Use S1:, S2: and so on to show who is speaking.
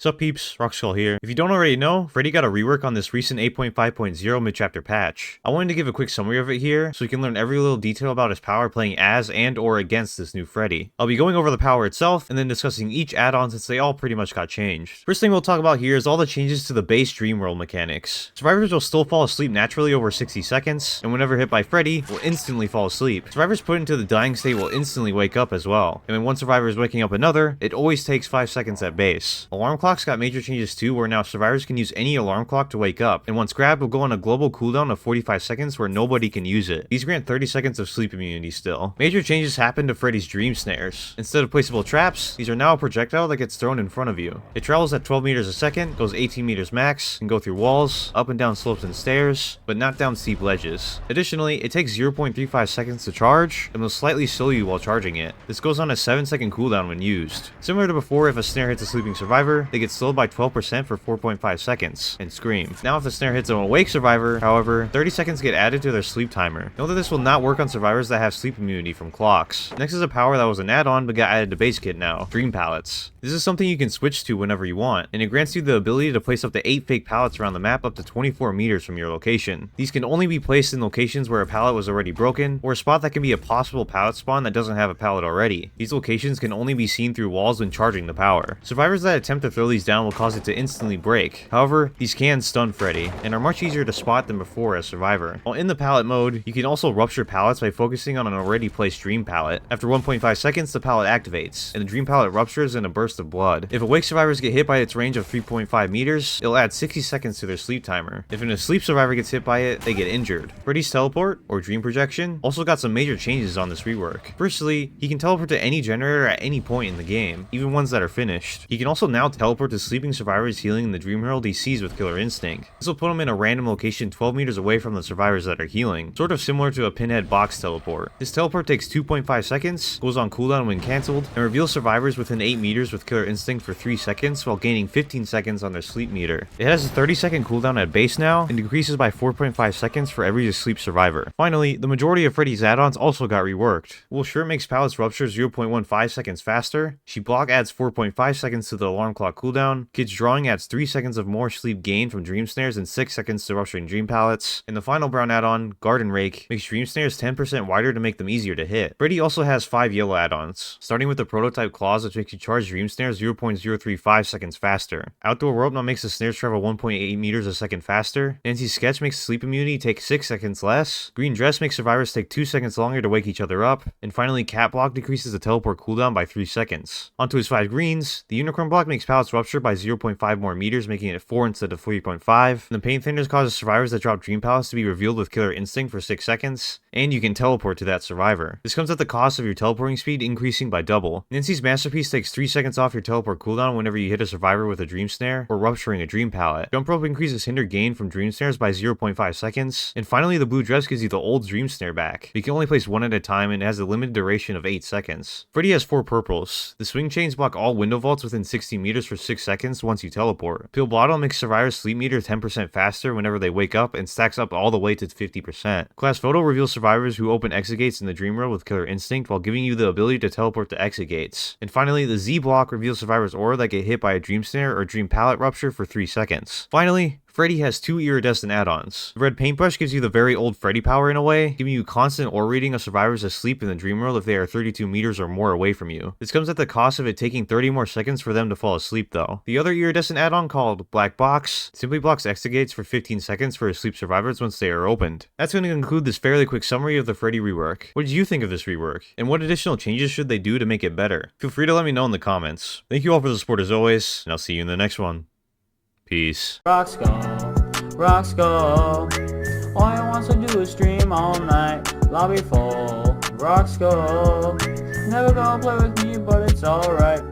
S1: Sup peeps, Rockskull here. If you don't already know, Freddy got a rework on this recent 8.5.0 mid-chapter patch. I wanted to give a quick summary of it here, so you can learn every little detail about his power playing as and or against this new Freddy. I'll be going over the power itself, and then discussing each add-on since they all pretty much got changed. First thing we'll talk about here is all the changes to the base dream world mechanics. Survivors will still fall asleep naturally over 60 seconds, and whenever hit by Freddy, will instantly fall asleep. Survivors put into the dying state will instantly wake up as well, and when one survivor is waking up another, it always takes 5 seconds at base. Alarm clocks got major changes too, where now survivors can use any alarm clock to wake up, and once grabbed will go on a global cooldown of 45 seconds where nobody can use it. These grant 30 seconds of sleep immunity still. Major changes happened to Freddy's dream snares. Instead of placeable traps, these are now a projectile that gets thrown in front of you. It travels at 12 meters a second, goes 18 meters max, can go through walls, up and down slopes and stairs, but not down steep ledges. Additionally, it takes 0.35 seconds to charge, and will slightly slow you while charging it. This goes on a 7-second cooldown when used. Similar to before, if a snare hits a sleeping survivor, they get slowed by 12% for 4.5 seconds, and scream. Now if the snare hits an awake survivor, however, 30 seconds get added to their sleep timer. Note that this will not work on survivors that have sleep immunity from clocks. Next is a power that was an add-on but got added to base kit now, Dream Pallets. This is something you can switch to whenever you want, and it grants you the ability to place up to 8 fake pallets around the map up to 24 meters from your location. These can only be placed in locations where a pallet was already broken, or a spot that can be a possible pallet spawn that doesn't have a pallet already. These locations can only be seen through walls when charging the power. Survivors that attempt to throw these down will cause it to instantly break. However, these can stun Freddy, and are much easier to spot than before as Survivor. While in the pallet mode, you can also rupture pallets by focusing on an already placed dream pallet. After 1.5 seconds, the pallet activates, and the dream pallet ruptures in a burst of blood. If awake survivors get hit by its range of 3.5 meters, it'll add 60 seconds to their sleep timer. If an asleep survivor gets hit by it, they get injured. Freddy's teleport, or dream projection, also got some major changes on this rework. Firstly, he can teleport to any generator at any point in the game, even ones that are finished. He can also now teleport to sleeping survivors healing in the dream world he sees with Killer Instinct. This will put him in a random location 12 meters away from the survivors that are healing, sort of similar to a pinhead box teleport. This teleport takes 2.5 seconds, goes on cooldown when cancelled, and reveals survivors within 8 meters with Killer Instinct for 3 seconds while gaining 15 seconds on their sleep meter. It has a 30-second cooldown at base now, and decreases by 4.5 seconds for every asleep survivor. Finally, the majority of Freddy's add-ons also got reworked. While Shirt makes pallets rupture 0.15 seconds faster, She Block adds 4.5 seconds to the alarm clock cooldown, Kid's Drawing adds 3 seconds of more sleep gain from dream snares and 6 seconds to rupturing dream pallets, and the final brown add-on, Garden Rake, makes dream snares 10% wider to make them easier to hit. Freddy also has 5 yellow add-ons, starting with the prototype claws which makes you charge dream snares 0.035 seconds faster. Outdoor Rope now makes the snares travel 1.8 meters a second faster. Nancy's Sketch makes sleep immunity take 6 seconds less. Green Dress makes survivors take 2 seconds longer to wake each other up. And finally, Cat Block decreases the teleport cooldown by 3 seconds. Onto his 5 greens, the Unicorn Block makes pallets rupture by 0.5 more meters, making it 4 instead of 3.5. And the Pain Thinners causes survivors that drop dream pallets to be revealed with Killer Instinct for 6 seconds. And you can teleport to that survivor. This comes at the cost of your teleporting speed increasing by double. Nancy's Masterpiece takes 3 seconds off your teleport cooldown whenever you hit a survivor with a dream snare or rupturing a dream pallet. Jump Rope increases hinder gain from dream snares by 0.5 seconds. And finally, the Blue Dress gives you the old dream snare back. You can only place one at a time and it has a limited duration of 8 seconds. Freddy has 4 purples. The Swing Chains block all window vaults within 60 meters for 6 seconds once you teleport. Peel Bottle makes survivors sleep meter 10% faster whenever they wake up and stacks up all the way to 50%. Class Photo reveals survivors who open exit gates in the dream world with Killer Instinct while giving you the ability to teleport to exit gates. And finally, the Z block reveals survivors' aura that get hit by a dream snare or dream pallet rupture for 3 seconds. Finally, Freddy has 2 iridescent add-ons. The Red Paintbrush gives you the very old Freddy power in a way, giving you constant aura reading of survivors asleep in the dream world if they are 32 meters or more away from you. This comes at the cost of it taking 30 more seconds for them to fall asleep though. The other iridescent add-on, called Black Box, simply blocks exit gates for 15 seconds for asleep survivors once they are opened. That's going to conclude this fairly quick summary of the Freddy rework. What did you think of this rework? And what additional changes should they do to make it better? Feel free to let me know in the comments. Thank you all for the support as always, and I'll see you in the next one. Peace.
S2: Rockskull, all he wants to do is stream all night. Lobby full, Rockskull, never gonna play with me, but it's alright.